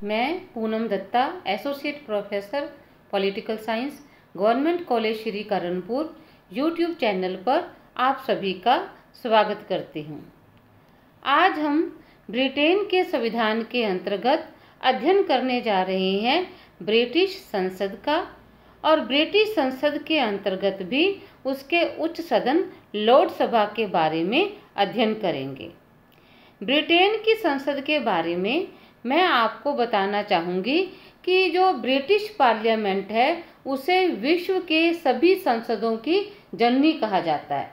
मैं Poonam Datta, associate professor political science, government college Shri Karanpur YouTube channel पर आप सभी का स्वागत करती हूँ। आज हम ब्रिटेन के संविधान के अंतर्गत अध्ययन करने जा रहे हैं ब्रिटिश संसद का, और ब्रिटिश संसद के अंतर्गत भी उसके उच्च सदन लॉर्ड सभा के बारे में अध्ययन करेंगे। ब्रिटेन की संसद के बारे में मैं आपको बताना चाहूँगी कि जो ब्रिटिश पार्लियामेंट है उसे विश्व के सभी संसदों की जननी कहा जाता है,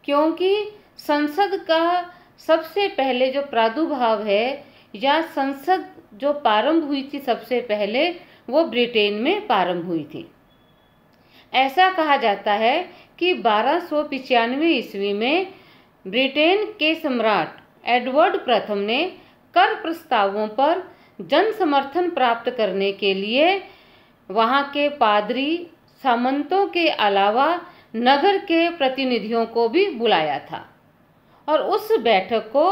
क्योंकि संसद का सबसे पहले जो प्रादुर्भाव है या संसद जो प्रारंभ हुई थी सबसे पहले, वो ब्रिटेन में प्रारंभ हुई थी। ऐसा कहा जाता है कि 1295 ईस्वी में ब्रिटेन के सम्राट एडवर्ड प्रथम ने कर प्रस्तावों पर जन समर्थन प्राप्त करने के लिए वहाँ के पादरी, सामंतों के अलावा नगर के प्रतिनिधियों को भी बुलाया था, और उस बैठक को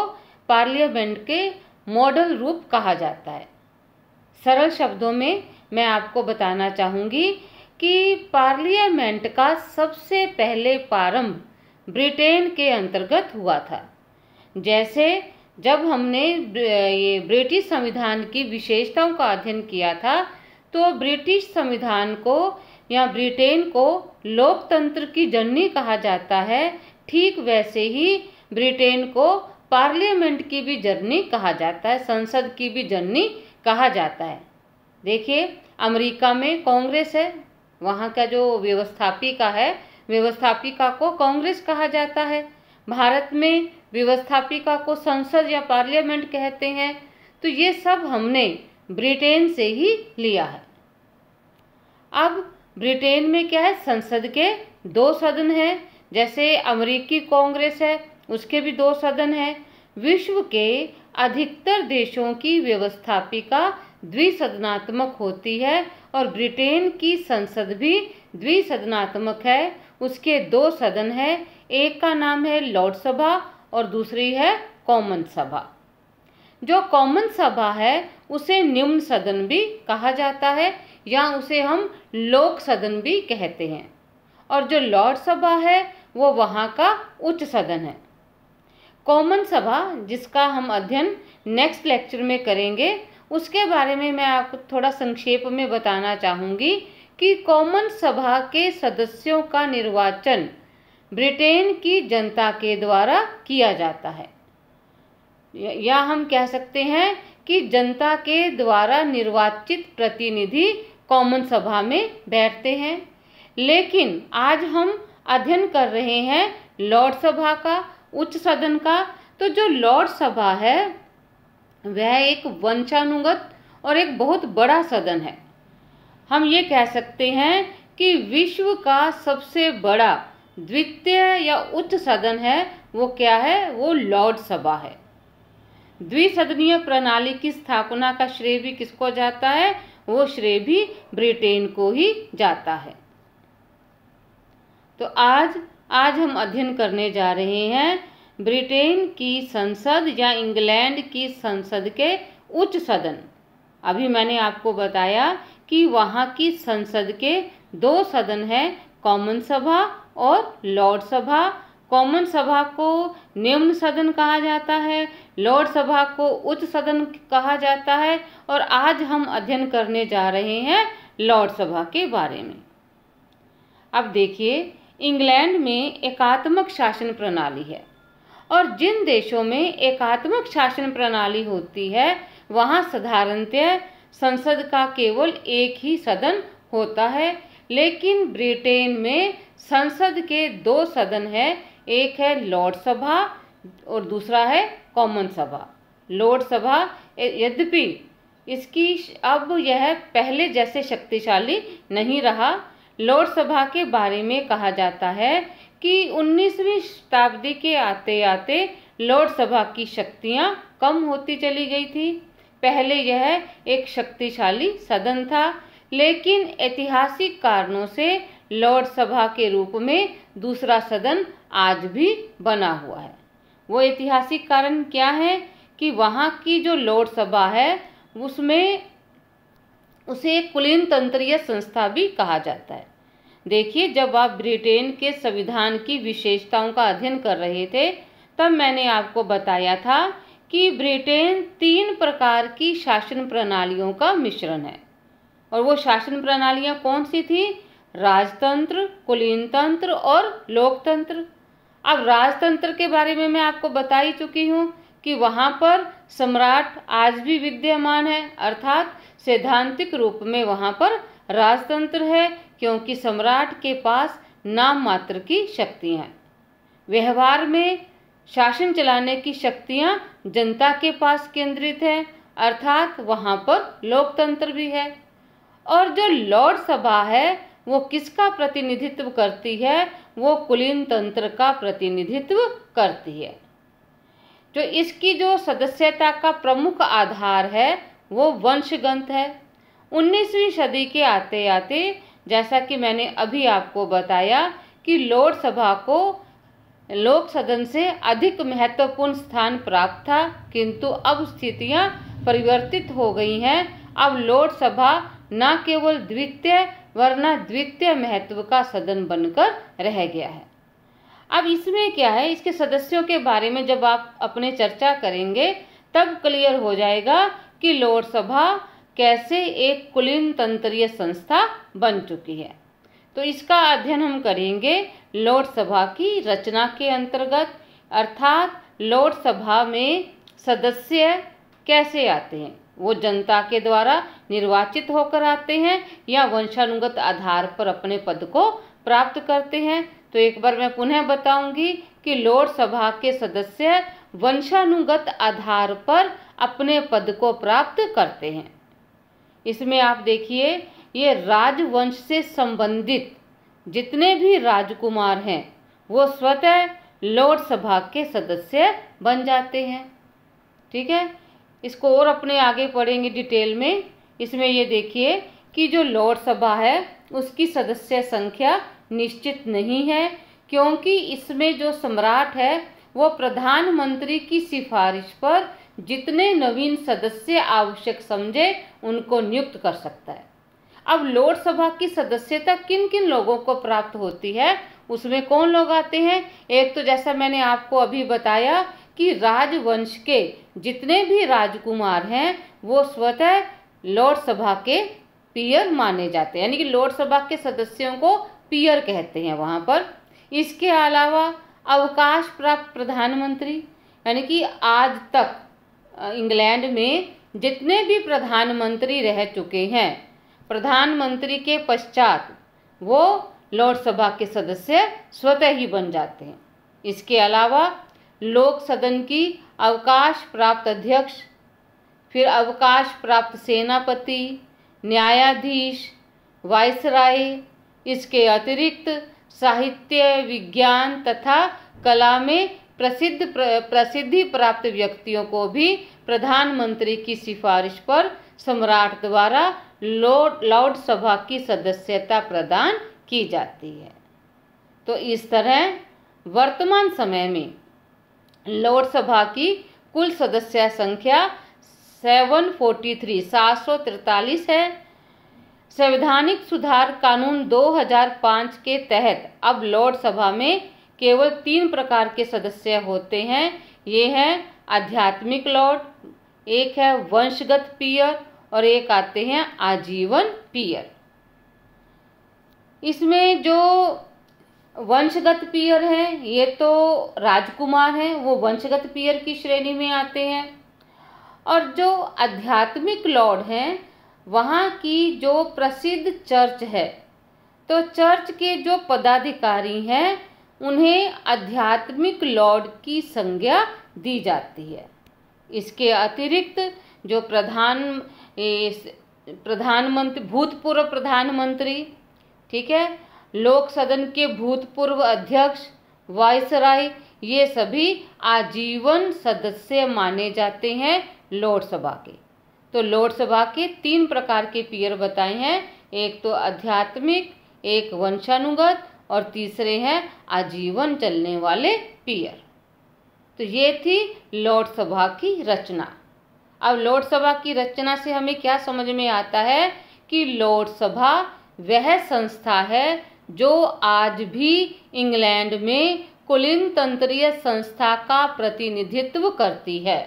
पार्लियामेंट के मॉडल रूप कहा जाता है। सरल शब्दों में मैं आपको बताना चाहूँगी कि पार्लियामेंट का सबसे पहले प्रारंभ ब्रिटेन के अंतर्गत हुआ था। जैसे जब हमने ये ब्रिटिश संविधान की विशेषताओं का अध्ययन किया था, तो ब्रिटिश संविधान को या ब्रिटेन को लोकतंत्र की जननी कहा जाता है। ठीक वैसे ही ब्रिटेन को पार्लियामेंट की भी जननी कहा जाता है, संसद की भी जननी कहा जाता है। देखिए, अमेरिका में कांग्रेस है, वहाँ का जो व्यवस्थापिका है, व्यवस्थापिका को कांग्रेस कहा जाता है। भारत में व्यवस्थापिका को संसद या पार्लियामेंट कहते हैं। तो ये सब हमने ब्रिटेन से ही लिया है। अब ब्रिटेन में क्या है, संसद के 2 सदन हैं। जैसे अमेरिकी कांग्रेस है, उसके भी 2 सदन हैं। विश्व के अधिकतर देशों की व्यवस्थापिका द्विसदनात्मक होती है, और ब्रिटेन की संसद भी द्विसदनात्मक है। उसके 2 सदन हैं, एक का नाम है लॉर्ड सभा और दूसरी है कॉमन सभा। जो कॉमन सभा है उसे निम्न सदन भी कहा जाता है, या उसे हम लोक सदन भी कहते हैं, और जो लॉर्ड सभा है वो वहाँ का उच्च सदन है। कॉमन सभा, जिसका हम अध्ययन नेक्स्ट लेक्चर में करेंगे, उसके बारे में मैं आपको थोड़ा संक्षेप में बताना चाहूँगी कि कॉमन सभा के सदस्यों का निर्वाचन ब्रिटेन की जनता के द्वारा किया जाता है, या हम कह सकते हैं कि जनता के द्वारा निर्वाचित प्रतिनिधि कॉमन सभा में बैठते हैं। लेकिन आज हम अध्ययन कर रहे हैं लॉर्ड सभा का, उच्च सदन का। तो जो लॉर्ड सभा है वह एक वंशानुगत और एक बहुत बड़ा सदन है। हम ये कह सकते हैं कि विश्व का सबसे बड़ा द्वितीय या उच्च सदन है, वो क्या है, वो लॉर्ड सभा है। द्विसदनीय प्रणाली की स्थापना का श्रेय भी किसको जाता है, वो श्रेय भी ब्रिटेन को ही जाता है। तो आज हम अध्ययन करने जा रहे हैं ब्रिटेन की संसद या इंग्लैंड की संसद के उच्च सदन। अभी मैंने आपको बताया कि वहाँ की संसद के 2 सदन हैं, कॉमन सभा और लॉर्ड सभा। कॉमन सभा को निम्न सदन कहा जाता है, लॉर्ड सभा को उच्च सदन कहा जाता है, और आज हम अध्ययन करने जा रहे हैं लॉर्ड सभा के बारे में। अब देखिए, इंग्लैंड में एकात्मक शासन प्रणाली है, और जिन देशों में एकात्मक शासन प्रणाली होती है वहाँ साधारणतः संसद का केवल एक ही सदन होता है। लेकिन ब्रिटेन में संसद के 2 सदन हैं, एक है लॉर्ड सभा और दूसरा है कॉमन सभा। लॉर्ड सभा यद्यपि इसकी अब यह पहले जैसे शक्तिशाली नहीं रहा। लॉर्ड सभा के बारे में कहा जाता है कि 19वीं शताब्दी के आते आते लॉर्ड सभा की शक्तियाँ कम होती चली गई थी। पहले यह एक शक्तिशाली सदन था, लेकिन ऐतिहासिक कारणों से लॉर्ड सभा के रूप में दूसरा सदन आज भी बना हुआ है। वो ऐतिहासिक कारण क्या है कि वहाँ की जो लॉर्ड सभा है उसमें उसे एक कुलीन तंत्रीय संस्था भी कहा जाता है। देखिए, जब आप ब्रिटेन के संविधान की विशेषताओं का अध्ययन कर रहे थे तब मैंने आपको बताया था कि ब्रिटेन 3 प्रकार की शासन प्रणालियों का मिश्रण है। और वो शासन प्रणालियां कौन सी थी? राजतंत्र, कुलीन तंत्र और लोकतंत्र। अब राजतंत्र के बारे में मैं आपको बता ही चुकी हूँ कि वहाँ पर सम्राट आज भी विद्यमान है, अर्थात सैद्धांतिक रूप में वहाँ पर राजतंत्र है, क्योंकि सम्राट के पास नाम मात्र की शक्तियाँ हैं। व्यवहार में शासन चलाने की शक्तियाँ जनता के पास केंद्रित है, अर्थात वहाँ पर लोकतंत्र भी है। और जो लॉर्ड सभा है वो किसका प्रतिनिधित्व करती है? वो कुलीन तंत्र का प्रतिनिधित्व करती है। जो इसकी जो सदस्यता का प्रमुख आधार है वो वंशगत है। 19वीं सदी के आते आते, जैसा कि मैंने अभी आपको बताया कि लॉर्ड सभा को लोक सदन से अधिक महत्वपूर्ण स्थान प्राप्त था, किंतु अब स्थितियां परिवर्तित हो गई हैं। अब लॉर्ड सभा न केवल द्वितीय वरना द्वितीय महत्व का सदन बनकर रह गया है। अब इसमें क्या है, इसके सदस्यों के बारे में जब आप अपने चर्चा करेंगे तब क्लियर हो जाएगा कि लॉर्ड सभा कैसे एक कुलीन तंत्रीय संस्था बन चुकी है। तो इसका अध्ययन हम करेंगे लॉर्ड सभा की रचना के अंतर्गत, अर्थात लॉर्ड सभा में सदस्य कैसे आते हैं, वो जनता के द्वारा निर्वाचित होकर आते हैं या वंशानुगत आधार पर अपने पद को प्राप्त करते हैं। तो एक बार मैं पुनः बताऊंगी कि लॉर्ड सभा के सदस्य वंशानुगत आधार पर अपने पद को प्राप्त करते हैं। इसमें आप देखिए, ये राजवंश से संबंधित जितने भी राजकुमार हैं वो स्वतः लॉर्ड सभा के सदस्य बन जाते हैं। ठीक है, इसको और अपने आगे पढ़ेंगे डिटेल में। इसमें ये देखिए कि जो लॉर्ड सभा है उसकी सदस्य संख्या निश्चित नहीं है, क्योंकि इसमें जो सम्राट है वो प्रधानमंत्री की सिफारिश पर जितने नवीन सदस्य आवश्यक समझे उनको नियुक्त कर सकता है। अब लॉर्ड सभा की सदस्यता किन किन लोगों को प्राप्त होती है, उसमें कौन लोग आते हैं? एक तो जैसा मैंने आपको अभी बताया कि राजवंश के जितने भी राजकुमार हैं वो स्वतः लॉर्ड सभा के पीयर माने जाते हैं, यानी कि लॉर्ड सभा के सदस्यों को पीयर कहते हैं वहाँ पर। इसके अलावा अवकाश प्राप्त प्रधानमंत्री, यानी कि आज तक इंग्लैंड में जितने भी प्रधानमंत्री रह चुके हैं, प्रधानमंत्री के पश्चात वो लॉर्ड सभा के सदस्य स्वतः ही बन जाते हैं। इसके अलावा लोक सदन की अवकाश प्राप्त अध्यक्ष, फिर अवकाश प्राप्त सेनापति, न्यायाधीश, वायसराय। इसके अतिरिक्त साहित्य, विज्ञान तथा कला में प्रसिद्धि प्राप्त व्यक्तियों को भी प्रधानमंत्री की सिफारिश पर सम्राट द्वारा लॉर्ड सभा की सदस्यता प्रदान की जाती है। तो इस तरह वर्तमान समय में लॉर्ड सभा की कुल सदस्य संख्या 743 है। संवैधानिक सुधार कानून 2005 के तहत अब लॉर्ड सभा में केवल 3 प्रकार के सदस्य होते हैं। ये हैं आध्यात्मिक लॉर्ड, एक है वंशगत पीयर और एक आते हैं आजीवन पीयर। इसमें जो वंशगत पीयर हैं ये तो राजकुमार हैं, वो वंशगत पीयर की श्रेणी में आते हैं। और जो आध्यात्मिक लॉर्ड हैं वहाँ की जो प्रसिद्ध चर्च है, तो चर्च के जो पदाधिकारी हैं उन्हें आध्यात्मिक लॉर्ड की संज्ञा दी जाती है। इसके अतिरिक्त जो प्रधानमंत्री, भूतपूर्व प्रधानमंत्री, ठीक है, लोक सदन के भूतपूर्व अध्यक्ष, वायसराय, ये सभी आजीवन सदस्य माने जाते हैं लॉर्ड सभा के। तो लॉर्ड सभा के 3 प्रकार के पीयर बताए हैं, एक तो आध्यात्मिक, एक वंशानुगत और तीसरे हैं आजीवन चलने वाले पीयर। तो ये थी लॉर्ड सभा की रचना। अब लॉर्ड सभा की रचना से हमें क्या समझ में आता है कि लोकसभा वह संस्था है जो आज भी इंग्लैंड में कुलीन तंत्रीय संस्था का प्रतिनिधित्व करती है।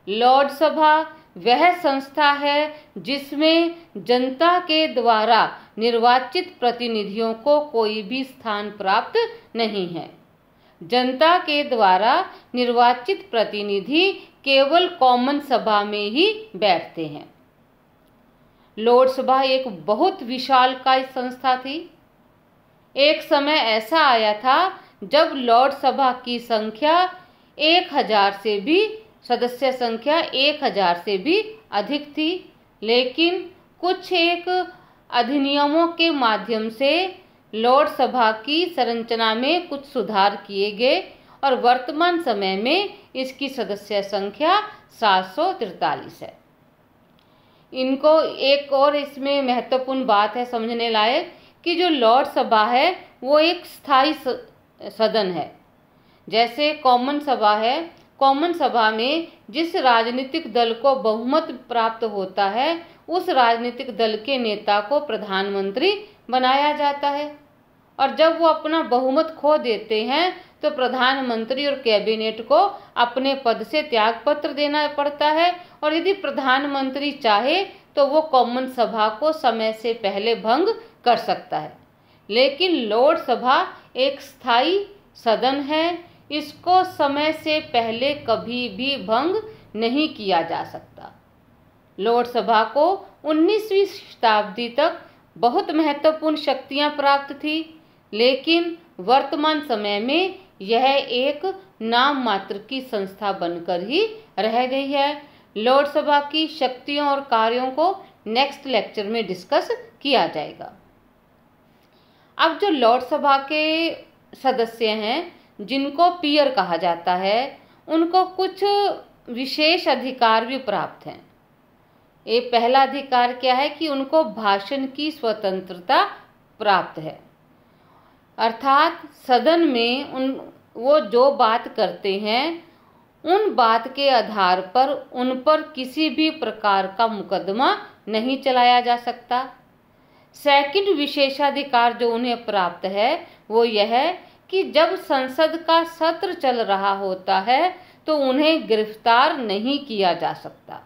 लोकसभा वह संस्था है जिसमें जनता के द्वारा निर्वाचित प्रतिनिधियों को कोई भी स्थान प्राप्त नहीं है। जनता के द्वारा निर्वाचित प्रतिनिधि केवल कॉमन सभा में ही बैठते हैं। लोकसभा एक बहुत विशालकाय संस्था थी। एक समय ऐसा आया था जब लोकसभा की संख्या 1000 से भी सदस्य संख्या 1000 से भी अधिक थी, लेकिन कुछ एक अधिनियमों के माध्यम से लोकसभा की संरचना में कुछ सुधार किए गए और वर्तमान समय में इसकी सदस्य संख्या 743 है। इनको एक और इसमें महत्वपूर्ण बात है समझने लायक कि जो लोकसभा है वो एक स्थायी सदन है। जैसे कॉमन सभा है, कॉमन सभा में जिस राजनीतिक दल को बहुमत प्राप्त होता है उस राजनीतिक दल के नेता को प्रधानमंत्री बनाया जाता है, और जब वो अपना बहुमत खो देते हैं तो प्रधानमंत्री और कैबिनेट को अपने पद से त्यागपत्र देना पड़ता है, और यदि प्रधानमंत्री चाहे तो वो कॉमन सभा को समय से पहले भंग कर सकता है। लेकिन लोकसभा एक स्थायी सदन है, इसको समय से पहले कभी भी भंग नहीं किया जा सकता। लोकसभा को 19वीं शताब्दी तक बहुत महत्वपूर्ण शक्तियां प्राप्त थी, लेकिन वर्तमान समय में यह एक नाम मात्र की संस्था बनकर ही रह गई है। लोकसभा की शक्तियों और कार्यों को नेक्स्ट लेक्चर में डिस्कस किया जाएगा। अब जो लोकसभा के सदस्य हैं जिनको पीयर कहा जाता है, उनको कुछ विशेष अधिकार भी प्राप्त हैं। ये पहला अधिकार क्या है कि उनको भाषण की स्वतंत्रता प्राप्त है, अर्थात सदन में वो जो बात करते हैं उन बात के आधार पर उन पर किसी भी प्रकार का मुकदमा नहीं चलाया जा सकता। सेकंड विशेषाधिकार जो उन्हें प्राप्त है वो यह है कि जब संसद का सत्र चल रहा होता है तो उन्हें गिरफ्तार नहीं किया जा सकता।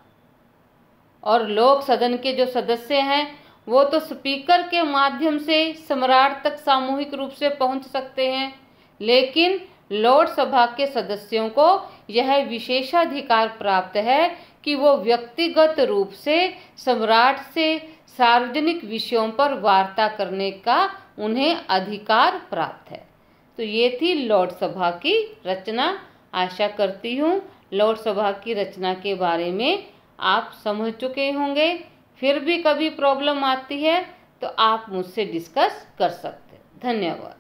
और लोक सदन के जो सदस्य हैं वो तो स्पीकर के माध्यम से सम्राट तक सामूहिक रूप से पहुंच सकते हैं, लेकिन लोकसभा के सदस्यों को यह विशेषाधिकार प्राप्त है कि वो व्यक्तिगत रूप से सम्राट से सार्वजनिक विषयों पर वार्ता करने का उन्हें अधिकार प्राप्त है। तो ये थी लोकसभा की रचना। आशा करती हूँ लोकसभा की रचना के बारे में आप समझ चुके होंगे। फिर भी कभी प्रॉब्लम आती है तो आप मुझसे डिस्कस कर सकते हैं। धन्यवाद।